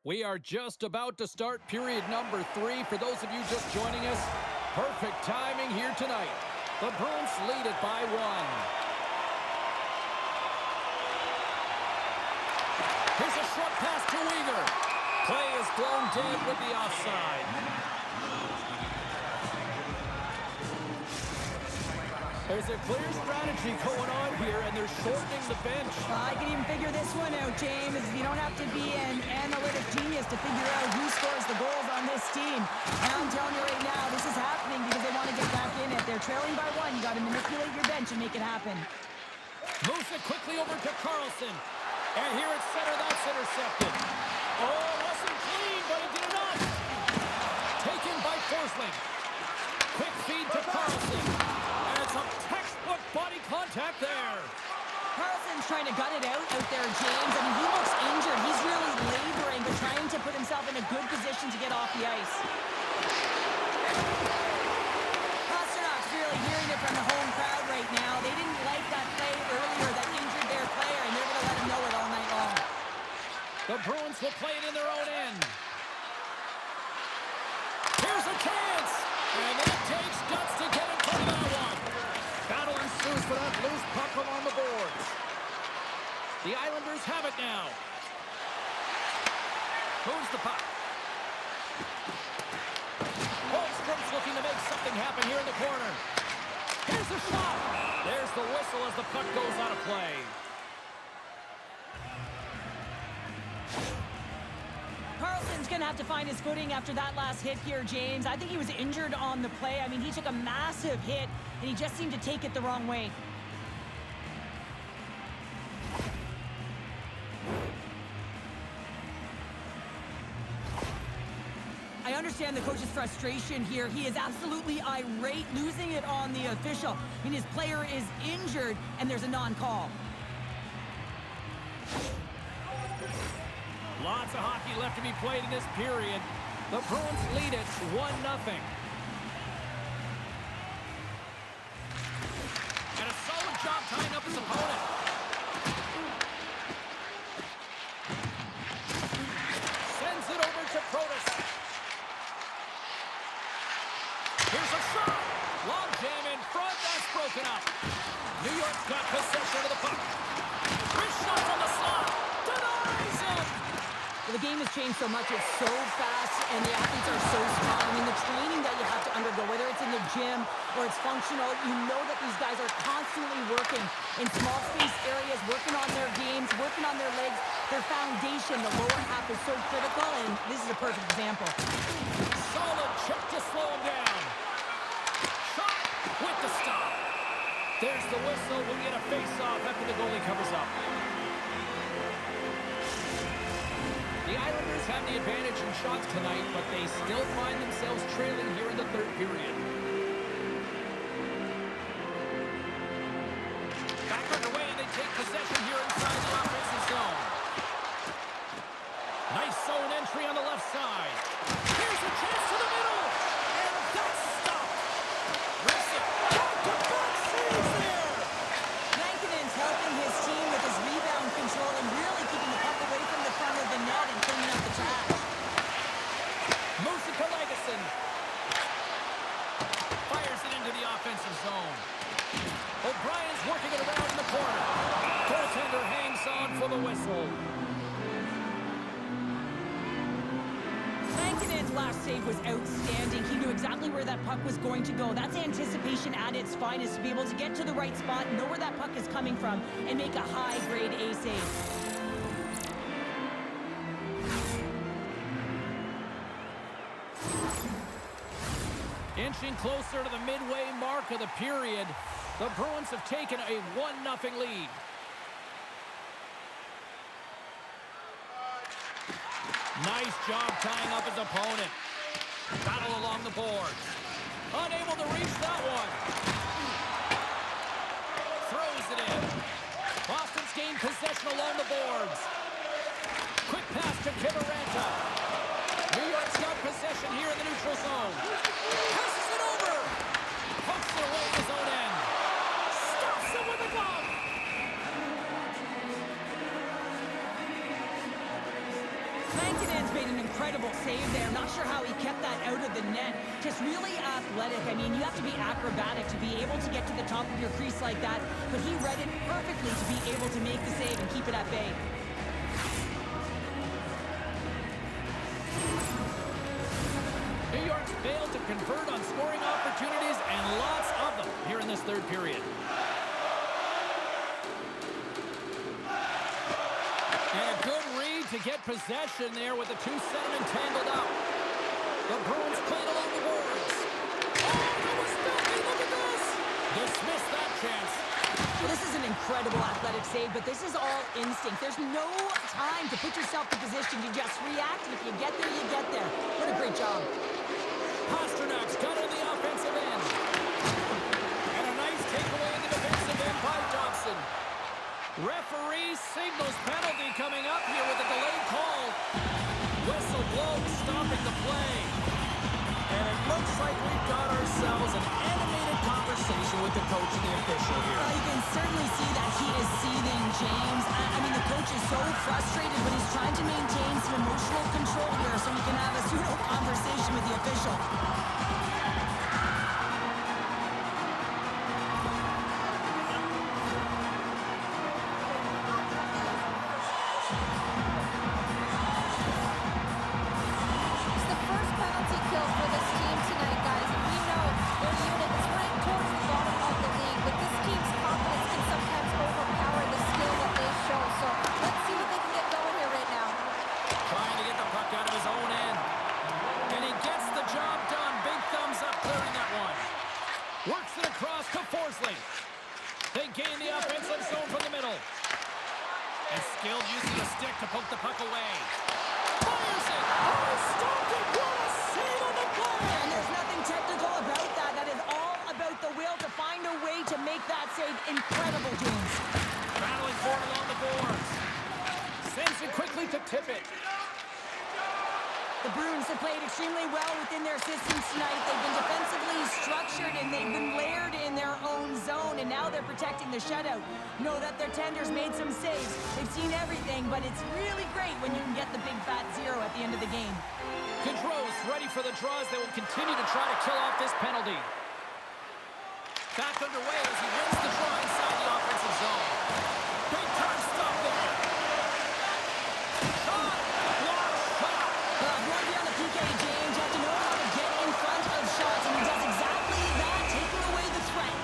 We are just about to start period number 3. For those of you just joining us, perfect timing here tonight. The Bruins lead it by 1. Here's a short pass to Weaver. Play is blown dead with the offside. There's a clear strategy going on here, and they're shortening the bench. I can even figure this one out, James. You don't have to be an analytic genius to figure out who scores the goals on this team. And I'm telling you right now, this is happening because they want to get back in it. They're trailing by 1. You got to manipulate your bench and make it happen. Moves it quickly over to Carlson. And here at center, that's intercepted. Oh, it wasn't clean, but it did enough. Taken by Forsling. Quick feed to Carlson. And it's a textbook body contact there. Carlson's trying to gut it out there, James. I mean, he looks injured. He's really laboring, but trying to put himself in a good position to get off the ice. Pasternak's really hearing it from the home crowd right now. They didn't like that play earlier that injured their player, and they're going to let him know it all night long. The Bruins will play it in their own end. Here's a chance. And that takes guts to get in front of that one. Battle ensues for that loose puck along the boards. The Islanders have it now. Moves the puck. Holmstrom's looking to make something happen here in the corner. Here's a shot. There's the whistle as the puck goes out of play. Carlson's going to have to find his footing after that last hit here, James. I think he was injured on the play. I mean, he took a massive hit, and he just seemed to take it the wrong way. I understand the coach's frustration here. He is absolutely irate, losing it on the official. I mean, his player is injured, and there's a non-call. Lots of hockey left to be played in this period. The Bruins lead it 1-0. And a solid job tying up his opponent. Sends it over to Protas. Here's a shot. Long jam in front. That's broken up. New York's got possession of the puck. Chris shot from the slot. Denies him. Well, the game has changed so much. It's so fast, and the athletes are so strong. I mean, the training that you have to undergo, whether it's in the gym or it's functional, you know that these guys are constantly working in small space areas, working on their games, working on their legs, their foundation. The lower half is so critical, and this is a perfect example. Solid check to slow him down. Shot with the stop. There's the whistle. We'll get a face-off after the goalie covers up. The Islanders have the advantage in shots tonight, but they still find themselves trailing here in the third period. Back underway, and they take possession here inside the offensive zone. Nice zone entry on the left side. Here's a chance to the middle, and that's stopped. Rips it. Back-to-back saves there. Lankinen's helping his team with his rebound control and really keeping the puck away from the front of the net and cleaning up the trash. Moves it to Legason. Fires it into the offensive zone. O'Brien's working it around in the corner. Goaltender hangs on for the whistle. Lankinen's last save was outstanding. He knew exactly where that puck was going to go. That's anticipation at its finest, to be able to get to the right spot, know where that puck is coming from, and make a high-grade A save. Inching closer to the midway mark of the period, the Bruins have taken a 1-0 lead. Nice job tying up his opponent. Battle along the boards. Unable to reach that one. Throws it in. Boston's gained possession along the boards. Quick pass to Kivaranta. New York's got possession here in the neutral zone. Passes it over. Pokes it away at his own end. Stops it with a glove. Lankinen's made incredible save there. Not sure how he kept that out of the net. Just really athletic. I mean, you have to be acrobatic to be able to get to the top of your crease like that, but he read it perfectly to be able to make the save and keep it at bay. New York's failed to convert on scoring opportunities, and lots of them here in this third period. And a good read to get possession there with the two centermen tangled up. The Bruins played along the boards. Oh, that was nothing. Look at this. Dismiss that chance. Well, this is an incredible athletic save, but this is all instinct. There's no time to put yourself in position. You just react, and if you get there, you get there. What a great job. Pasternak's got it in the offensive end. And a nice takeaway in the defensive end by Dobson. Referee signals penalty coming up here with a delayed call. Whistle blows, stopping the play. And it looks like we've got ourselves an animated conversation with the coach and the official here. Well, you can certainly see that he is seething, James. I mean, the coach is so frustrated, but he's trying to maintain some emotional control here so he can have a pseudo conversation with the official. Works it across to Forsling. They gain the offensive zone from the middle. And skilled using the stick to poke the puck away. Fires it! Oh, stopped it! What a save on the play! And there's nothing technical about that. That is all about the will to find a way to make that save. Incredible, James. Battling for it along the boards. Sends it quickly to Tippett. The Bruins have played extremely well within their systems tonight. They've been defensively structured and they've been layered in their own zone, and now they're protecting the shutout. Know that their tenders made some saves. They've seen everything, but it's really great when you can get the big fat zero at the end of the game. Gaudreau's ready for the draws. They will continue to try to kill off this penalty. Back underway as he wins the draw inside the offensive zone. Big time stop there. Shot! Blocked shot! If you want to be on the PK, James, you have to know how to get in front of shots, and he does exactly that, taking away the threat.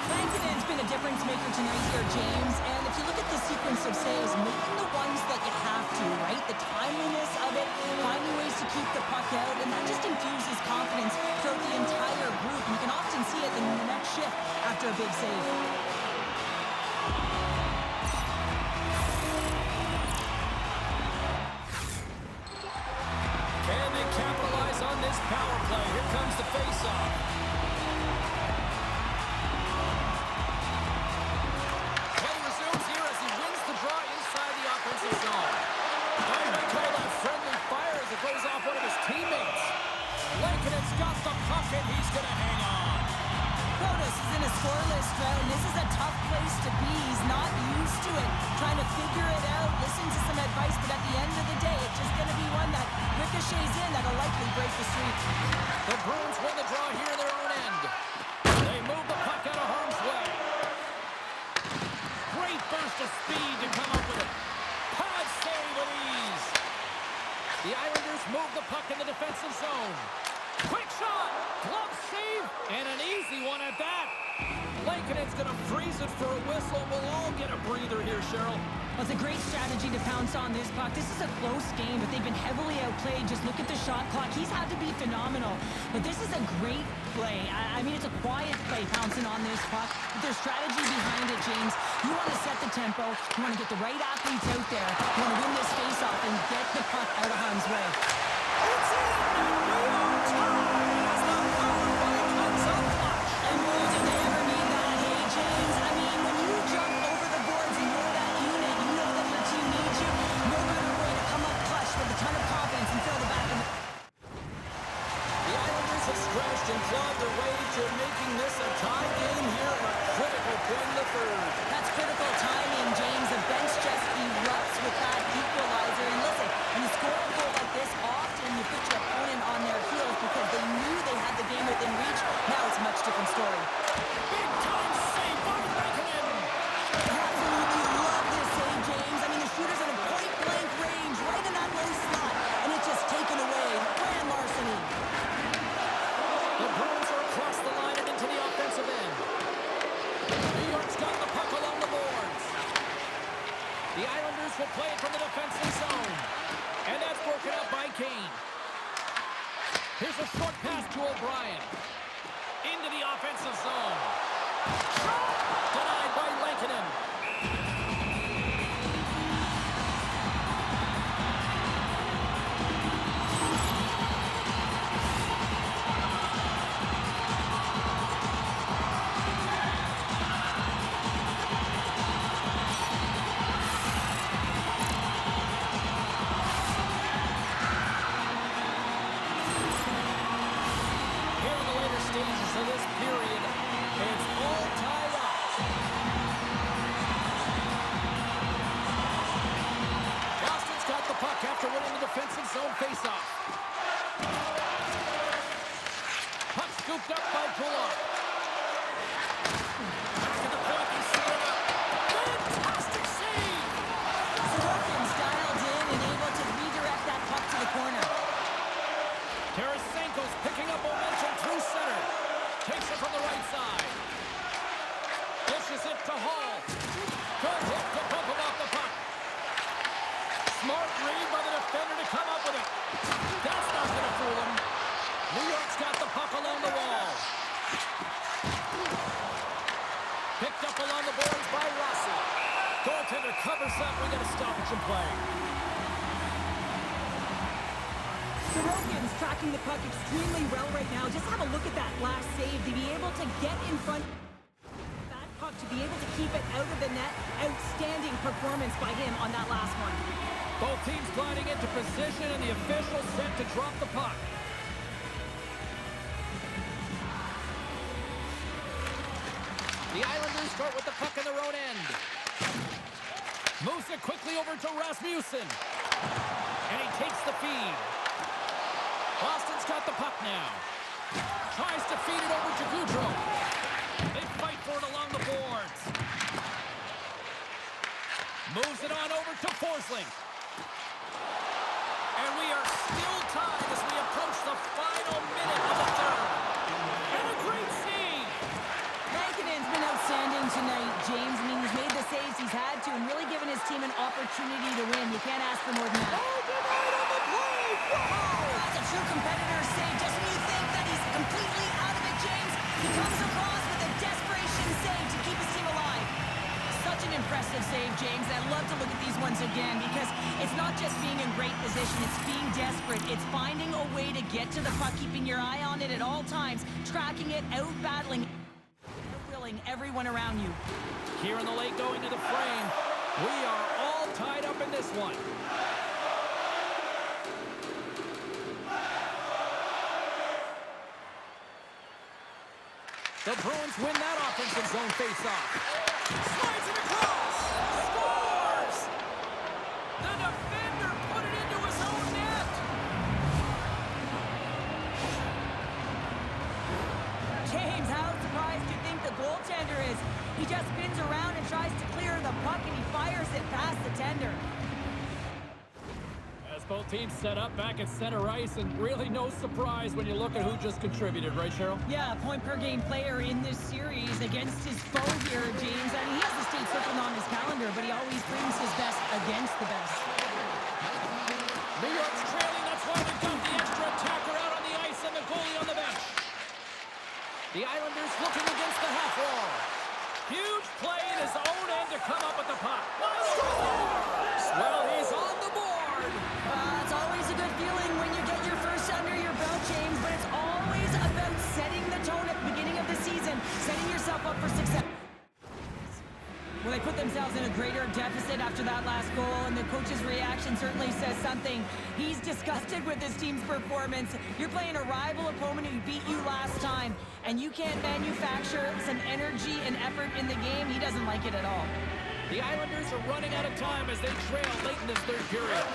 Rankinen's been a difference maker tonight here, James, and if you look at the sequence of saves, making the ones that you have to, right? The timeliness of it, finding ways to keep the puck out, and that just infuses confidence throughout the entire group. You can often see it in the next shift after a big save. Can they capitalize on this power play? Here comes the face-off. Play resumes here as he wins the draw inside the offensive zone. I may call that friendly fire as it goes off one of his teammates. Lankinen's got the puck and he's going to hang on. Protas is in a scoreless drought, and this is a tough place to be. He's not used to it, trying to figure it out, listen to some advice, but at the end of the day, it's just going to be one that ricochets in that'll likely break the streak. The Bruins win the draw here in their own end. They move the puck out of harm's way. Great burst of speed to come up with it. Pad save with ease. The Islanders move the puck in the defensive zone. Quick shot, glove save, and an easy one at that. Lankinen's going to freeze it for a whistle. We'll all get a breather here, Cheryl. Well, it's a great strategy to pounce on this puck. This is a close game, but they've been heavily outplayed. Just look at the shot clock. He's had to be phenomenal. But this is a great play. I mean, it's a quiet play pouncing on this puck. But there's strategy behind it, James. You want to set the tempo. You want to get the right athletes out there. You want to win this face-off and get the puck out of harm's way. It's in, and we are tied as the power play comes up clutch. And boy, did they ever need that, hey, James? I mean, when you jump over the boards and you're that unit, you know that your team needs you. No better way to come up clutch with a ton of confidence and fill the back of the... The Islanders have stretched and clawed their way to making this a tie game here at a critical point in the third. That's critical timing, James. The bench just erupts with that equalizer. And listen, when you score a goal like this, often you put your opponent on their heels because they knew they had the game within reach. Now it's a much different story. Big time save by Rankin. Absolutely love this save, James. I mean, the shooter's in a point-blank range, right in that low slot, and it's just taken away. Grand larceny. The Bruins are across the line and into the offensive end. New York's got the puck along the boards. The Islanders will play it from the defensive zone. And that's broken up by Kane. Here's a short pass to O'Brien. Into the offensive zone. Denied by Lankinen. Of this period, it's all tied up. Boston's got the puck after winning the defensive zone faceoff. Puck scooped up by Bullock. Back to the point, he's set it up. Fantastic save! Sorokin's dialed in and able to redirect that puck to the corner. Tarasenko's picking up momentum through center. Takes it from the right side. Dishes it to Hall. Good hit to bump him off the puck. Smart read by the defender to come up with it. That's not going to fool him. New York's got the puck along the wall. Picked up along the boards by Rossi. Goaltender covers up. We got a stoppage in play. Sorokin's tracking the puck extremely well right now. Just have a look at that last save. To be able to get in front of that puck, to be able to keep it out of the net. Outstanding performance by him on that last one. Both teams gliding into position and the official set to drop the puck. The Islanders start with the puck in their own end. Moves it quickly over to Rasmussen. And he takes the feed. Boston's got the puck now. Tries to feed it over to Goudreau. They fight for it along the boards. Moves it on over to Forsling. And we are still tied as we approach the final minute of the third. And a great save. Rankinen's been outstanding tonight, James. I mean, he's made the saves he's had to and really given his team an opportunity to win. You can't ask for more than that. Oh, denied on the play. Wow. That's a true competitor's save. Just when you think that he's completely out of it, James, he comes across with a desperation save to keep his team alive. Such an impressive save, James. I love to look at these ones again because it's not just being in great position. It's being desperate. It's finding a way to get to the puck, keeping your eye on it at all times, tracking it, out-battling, out-willing everyone around you. Here in the late going to the frame. We are all tied up in this one. The Bruins win that offensive zone faceoff. Slides it across. Scores! The defender put it into his own net. James, how surprised do you think the goaltender is? He just spins around and tries to clear the puck, and he fires it past the tender. As both teams set up back at center ice, and really no surprise when you look at who just contributed, right, Cheryl? Yeah, point-per-game player in this series against his foe here, James. I mean, he has the state circled on his calendar, but he always brings his best against the best. New York's trailing, that's why they got the extra attacker out on the ice and the goalie on the bench. The Islanders looking against the half wall. Huge play in his own end to come up with the puck. Well, he's on the board. It's always a good feeling when you get your first under your belt, James, but it's always about setting the tone at the beginning of the season, setting yourself up for success. When they put themselves in a greater deficit after that last goal, and the coach's reaction certainly says something. He's disgusted with his team's performance. You're playing a rival opponent who beat you last time, and you can't manufacture some energy and effort in the game. He doesn't like it at all. The Islanders are running out of time as they trail late in this third period.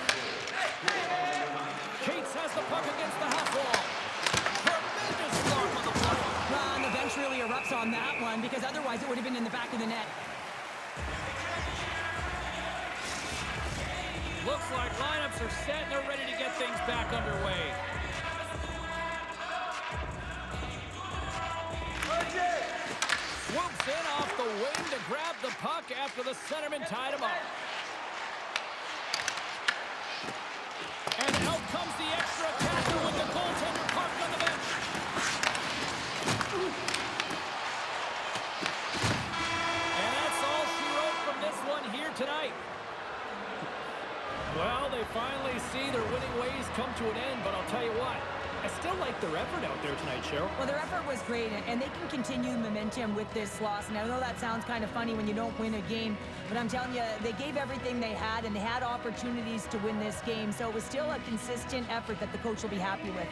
Cates has the puck against the half wall. Tremendous start on the play. Well, and the bench really erupts on that one because otherwise it would have been in the back of the net. Looks like lineups are set and they're ready to get things back underway. Swoops in off the wing to grab the puck after the centerman tied him up. And out comes the extra attacker with the goaltender parked on the bench. And that's all she wrote from this one here tonight. Well, they finally see their winning ways come to an end, but I'll tell you what, I still like their effort out there tonight, Cheryl. Well, their effort was great, and they can continue momentum with this loss. And I know that sounds kind of funny when you don't win a game, but I'm telling you, they gave everything they had, and they had opportunities to win this game. So it was still a consistent effort that the coach will be happy with.